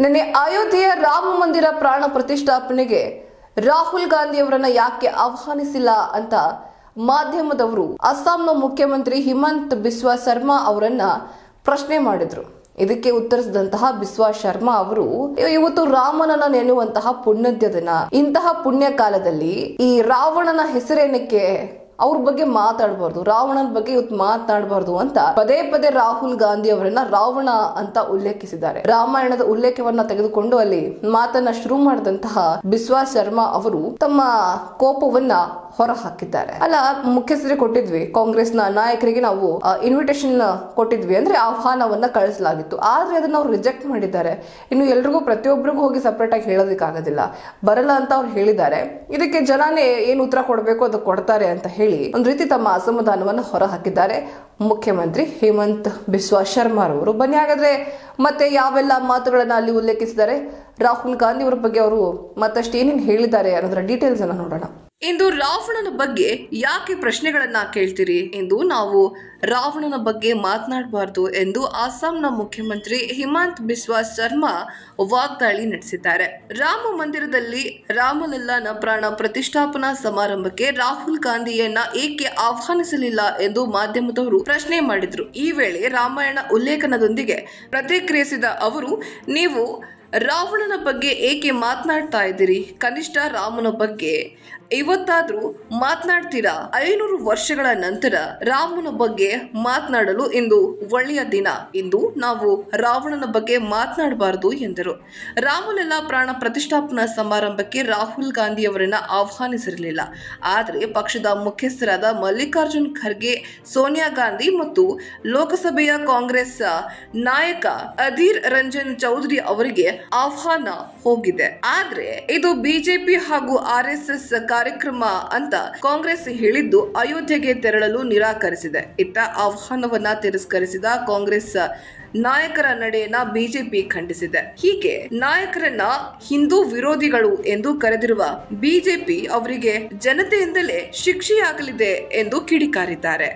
ನಿನ್ನೆ ಅಯೋಧ್ಯೆಯ ರಾಮ ಮಂದಿರ ಪ್ರಾಣ ಪ್ರತಿಷ್ಠಾಪನೆಗೆ ರಾಹುಲ್ ಗಾಂಧಿ ಅವರನ್ನ ಯಾಕೆ ಆಹ್ವಾನಿಸಿಲ್ಲ ಅಂತ ಮಾಧ್ಯಮದವರು ಅಸ್ಸಾಂನ ಮುಖ್ಯಮಂತ್ರಿ ಹಿಮಂತ್ ಬಿಸ್ವಾ ಶರ್ಮಾ ಅವರನ್ನ ಪ್ರಶ್ನೆ ಮಾಡಿದ್ರು. ಇದಕ್ಕೆ ಉತ್ತರಿಸಿದಂತಹ ಬಿಸ್ವಾ ಶರ್ಮಾ ಅವರು, ಇವತ್ತು ರಾಮನನ್ನ ನೆನೆಯುವಂತಹ ಪುಣ್ಯದ ದಿನ, ಇಂತಹ ಪುಣ್ಯ ಕಾಲದಲ್ಲಿ ಈ ರಾವಣನ ಹೆಸರೇನಕ್ಕೆ ಅವ್ರ ಬಗ್ಗೆ ಮಾತಾಡಬಾರ್ದು, ರಾವಣನ ಬಗ್ಗೆ ಇವತ್ತು ಮಾತನಾಡಬಾರ್ದು ಅಂತ ಪದೇ ಪದೇ ರಾಹುಲ್ ಗಾಂಧಿ ಅವರನ್ನ ರಾವಣ ಅಂತ ಉಲ್ಲೇಖಿಸಿದ್ದಾರೆ. ರಾಮಾಯಣದ ಉಲ್ಲೇಖವನ್ನ ತೆಗೆದುಕೊಂಡು ಅಲ್ಲಿ ಮಾತನ್ನ ಶುರು ಮಾಡಿದಂತಹ ಬಿಸ್ವಾ ಶರ್ಮಾ ಅವರು ತಮ್ಮ ಕೋಪವನ್ನ ಹೊರ ಹಾಕಿದ್ದಾರೆ. ಅಲ್ಲ, ಮುಖ್ಯಸ್ಥರಿಗೆ ಕೊಟ್ಟಿದ್ವಿ, ಕಾಂಗ್ರೆಸ್ನ ನಾಯಕರಿಗೆ ನಾವು ಇನ್ವಿಟೇಷನ್ ಕೊಟ್ಟಿದ್ವಿ, ಅಂದ್ರೆ ಆಹ್ವಾನವನ್ನ ಕಳಿಸಲಾಗಿತ್ತು, ಆದ್ರೆ ಅದನ್ನ ಅವ್ರು ರಿಜೆಕ್ಟ್ ಮಾಡಿದ್ದಾರೆ. ಇನ್ನು ಎಲ್ರಿಗೂ ಪ್ರತಿಯೊಬ್ಬರಿಗೂ ಹೋಗಿ ಸಪರೇಟ್ ಆಗಿ ಹೇಳೋದಕ್ಕಾಗೋದಿಲ್ಲ, ಬರಲ್ಲ ಅಂತ ಅವ್ರು ಹೇಳಿದ್ದಾರೆ. ಇದಕ್ಕೆ ಜನಾನೇ ಏನು ಉತ್ತರ ಕೊಡಬೇಕು ಅದು ಕೊಡ್ತಾರೆ ಅಂತ ಹೇಳಿ ಒಂದ್ ರೀತಿ ತಮ್ಮ ಅಸಮಾಧಾನವನ್ನ ಹೊರ ಹಾಕಿದ್ದಾರೆ ಮುಖ್ಯಮಂತ್ರಿ ಹಿಮಂತ್ ಬಿಸ್ವಾ ಶರ್ಮಾ ಅವರು. ಬನ್ನಿ ಹಾಗಾದ್ರೆ ಮತ್ತೆ ಯಾವೆಲ್ಲ ಮಾತುಗಳನ್ನ ಅಲ್ಲಿ ಉಲ್ಲೇಖಿಸಿದ್ದಾರೆ, ರಾಹುಲ್ ಗಾಂಧಿ ಅವರ ಬಗ್ಗೆ ಅವರು ಮತ್ತಷ್ಟು ಏನೇನು ಹೇಳಿದ್ದಾರೆ ಅನ್ನೋದರ ಡೀಟೇಲ್ಸ್ ಅನ್ನ ನೋಡೋಣ. ಇಂದು ರಾವಣನ ಬಗ್ಗೆ ಯಾಕೆ ಪ್ರಶ್ನೆಗಳನ್ನ ಕೇಳ್ತೀರಿ ಎಂದು ನಾವು ರಾವಣನ ಬಗ್ಗೆ ಮಾತನಾಡಬಾರದು ಎಂದು ಅಸ್ಸಾಂನ ಮುಖ್ಯಮಂತ್ರಿ ಹಿಮಂತ್ ಬಿಸ್ವಾ ಶರ್ಮಾ ವಾಗ್ದಾಳಿ ನಡೆಸಿದ್ದಾರೆ. ರಾಮ ಮಂದಿರದಲ್ಲಿ ರಾಮಲಲ್ಲಾನ ಪ್ರಾಣ ಪ್ರತಿಷ್ಠಾಪನಾ ಸಮಾರಂಭಕ್ಕೆ ರಾಹುಲ್ ಗಾಂಧಿಯನ್ನ ಏಕೆ ಆಹ್ವಾನಿಸಲಿಲ್ಲ ಎಂದು ಮಾಧ್ಯಮದವರು ಪ್ರಶ್ನೆ ಮಾಡಿದ್ರು. ಈ ವೇಳೆ ರಾಮಾಯಣ ಉಲ್ಲೇಖನದೊಂದಿಗೆ ಪ್ರತಿಕ್ರಿಯಿಸಿದ ಅವರು, ನೀವು ರಾವಣನ ಬಗ್ಗೆ ಏಕೆ ಮಾತನಾಡ್ತಾ ಇದ್ದೀರಿ? ಕನಿಷ್ಠ ರಾಮನ ಬಗ್ಗೆ ಇವತ್ತಾದ್ರೂ ಮಾತನಾಡ್ತೀರಾ? 500 ವರ್ಷಗಳ ನಂತರ ರಾಮನ ಬಗ್ಗೆ ಮಾತನಾಡಲು ಇಂದು ಒಳ್ಳೆಯ ದಿನ. ಇಂದು ನಾವು ರಾವಣನ ಬಗ್ಗೆ ಮಾತನಾಡಬಾರದು ಎಂದರು. ರಾಮಲಲ್ಲಾ ಪ್ರಾಣ ಪ್ರತಿಷ್ಠಾಪನಾ ಸಮಾರಂಭಕ್ಕೆ ರಾಹುಲ್ ಗಾಂಧಿ ಅವರನ್ನ ಆಹ್ವಾನಿಸಿರಲಿಲ್ಲ. ಆದರೆ ಪಕ್ಷದ ಮುಖ್ಯಸ್ಥರಾದ ಮಲ್ಲಿಕಾರ್ಜುನ್ ಖರ್ಗೆ, ಸೋನಿಯಾ ಗಾಂಧಿ ಮತ್ತು ಲೋಕಸಭೆಯ ಕಾಂಗ್ರೆಸ್ ನಾಯಕ ಅಧೀರ್ ರಂಜನ್ ಚೌಧರಿ ಅವರಿಗೆ ಆಹ್ವಾನ ಹೋಗಿದೆ. ಆದ್ರೆ ಇದು ಬಿಜೆಪಿ ಹಾಗೂ ಆರ್ಎಸ್ಎಸ್ ಕಾರ್ಯಕ್ರಮ ಅಂತ ಕಾಂಗ್ರೆಸ್ ಹೇಳಿದ್ದು ಅಯೋಧ್ಯೆಗೆ ತೆರಳಲು ನಿರಾಕರಿಸಿದೆ. ಇತ್ತ ಆಹ್ವಾನವನ್ನ ತಿರಸ್ಕರಿಸಿದ ಕಾಂಗ್ರೆಸ್ ನಾಯಕರ ನಡೆಯನ್ನ ಬಿಜೆಪಿ ಖಂಡಿಸಿದೆ. ಹೀಗೆ ನಾಯಕರನ್ನ ಹಿಂದೂ ವಿರೋಧಿಗಳು ಎಂದು ಕರೆದಿರುವ ಬಿಜೆಪಿ ಅವರಿಗೆ ಜನತೆಯಿಂದಲೇ ಶಿಕ್ಷೆಯಾಗಲಿದೆ ಎಂದು ಕಿಡಿಕಾರಿದ್ದಾರೆ.